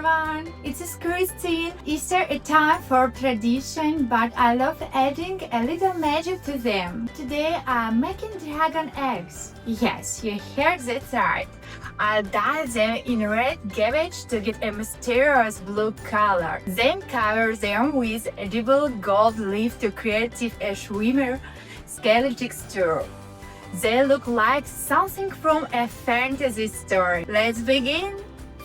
everyone! It is Christine. Easter a time for tradition, but I love adding a little magic to them. Today I'm making dragon eggs. Yes, you heard that right. I'll dye them in red cabbage to get a mysterious blue color. Then cover them with edible gold leaf to create a shimmer, scaly texture. They look like something from a fantasy story. Let's begin!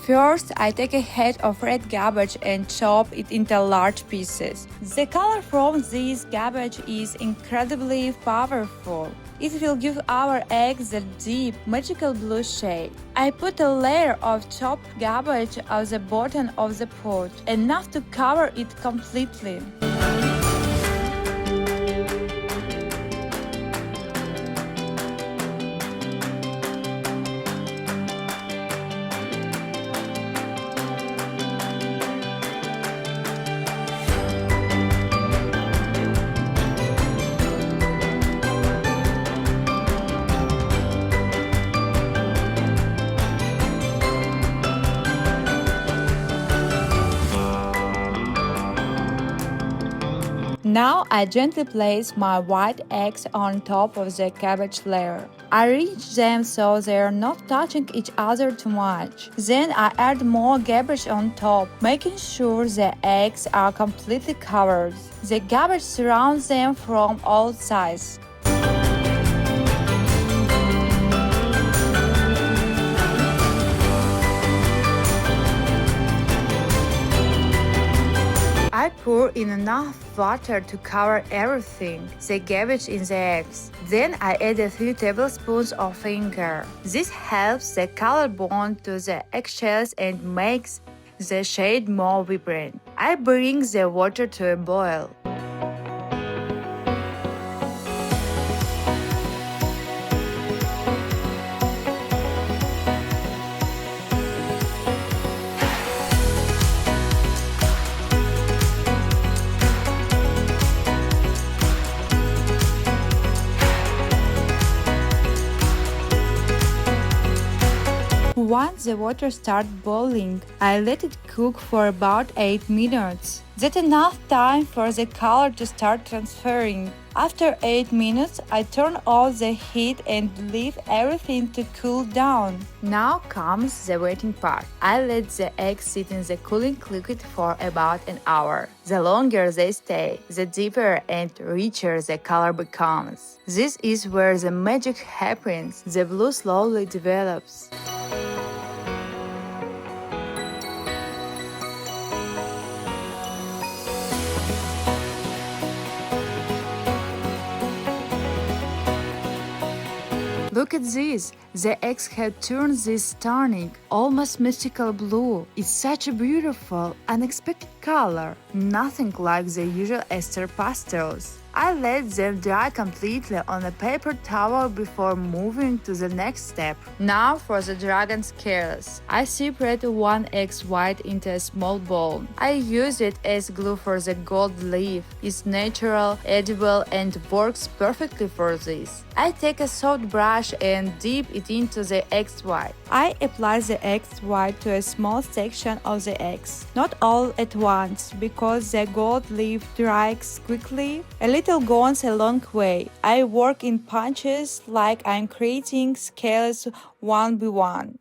First, I take a head of red cabbage and chop it into large pieces. The color from this cabbage is incredibly powerful. It will give our eggs a deep, magical blue shade. I put a layer of chopped cabbage at the bottom of the pot, enough to cover it completely. Now I gently place my white eggs on top of the cabbage layer. I arrange them so they are not touching each other too much. Then I add more cabbage on top, making sure the eggs are completely covered. The cabbage surrounds them from all sides. I pour in enough water to cover everything, the cabbage in the eggs. Then I add a few tablespoons of vinegar. This helps the color bond to the eggshells and makes the shade more vibrant. I bring the water to a boil. Once the water starts boiling, I let it cook for about 8 minutes. That's enough time for the color to start transferring. After 8 minutes, I turn off the heat and leave everything to cool down. Now comes the waiting part. I let the eggs sit in the cooling liquid for about an hour. The longer they stay, the deeper and richer the color becomes. This is where the magic happens. The blue slowly develops. Look at this! The eggs have turned this stunning, almost mystical blue. It's such a beautiful, unexpected color, nothing like the usual Easter pastels. I let them dry completely on a paper towel before moving to the next step. Now for the dragon scales. I separate one egg's white into a small bowl. I use it as glue for the gold leaf. It's natural, edible, and works perfectly for this. I take a soft brush and dip it into the egg's white. I apply the egg's white to a small section of the eggs, not all at once, because the gold leaf dries quickly. A little goes a long way. I work in punches like I'm creating scales one by one.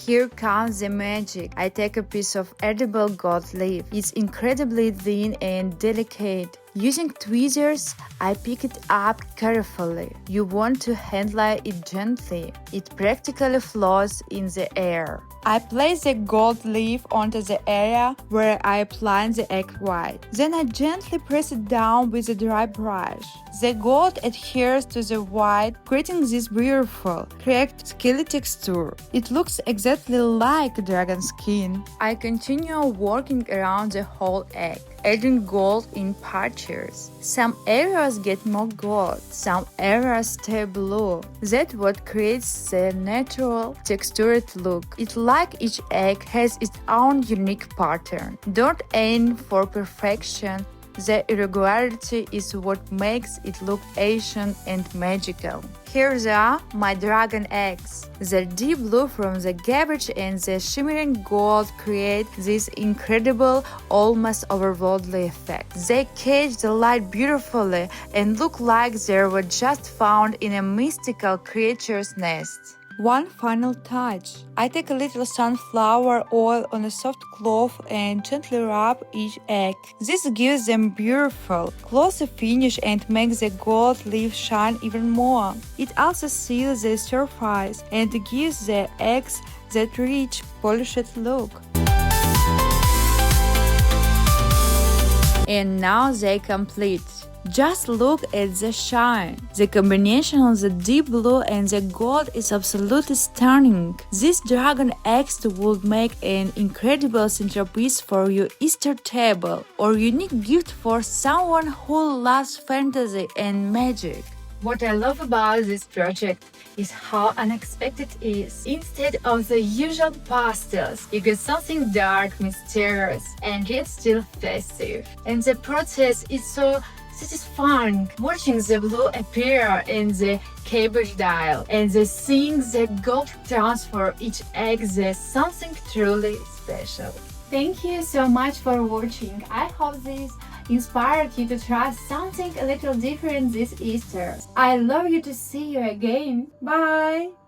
Here comes the magic. I take a piece of edible gold leaf. It's incredibly thin and delicate. Using tweezers, I pick it up carefully. You want to handle it gently. It practically floats in the air. I place the gold leaf onto the area where I apply the egg white. Then I gently press it down with a dry brush. The gold adheres to the white, creating this beautiful, cracked, scaly texture. It looks exactly like dragon skin. I continue working around the whole egg, adding gold in patches. Some areas get more gold, some areas stay blue. That's what creates the natural textured look. It's like each egg has its own unique pattern. Don't aim for perfection, The irregularity is what makes it look ancient and magical. Here they are, my dragon eggs. The deep blue from the garbage and the shimmering gold create this incredible, almost otherworldly effect. They catch the light beautifully and look like they were just found in a mystical creature's nest. One final touch. I take a little sunflower oil on a soft cloth and gently rub each egg. This gives them beautiful, glossy finish and makes the gold leaf shine even more. It also seals the surface and gives the eggs that rich, polished look. And now they complete. Just look at the shine. The combination of the deep blue and the gold is absolutely stunning. This dragon eggs would make an incredible centerpiece for your Easter table or unique gift for someone who loves fantasy and magic. What I love about this project is how unexpected it is. Instead of the usual pastels, you get something dark, mysterious, and yet still festive. And the process is so satisfying, watching the blue appear in the cabbage dial and the seeing the gold transfer each egg, there's something truly special. Thank you so much for watching. I hope this inspired you to try something a little different this Easter. I love you to see you again. Bye!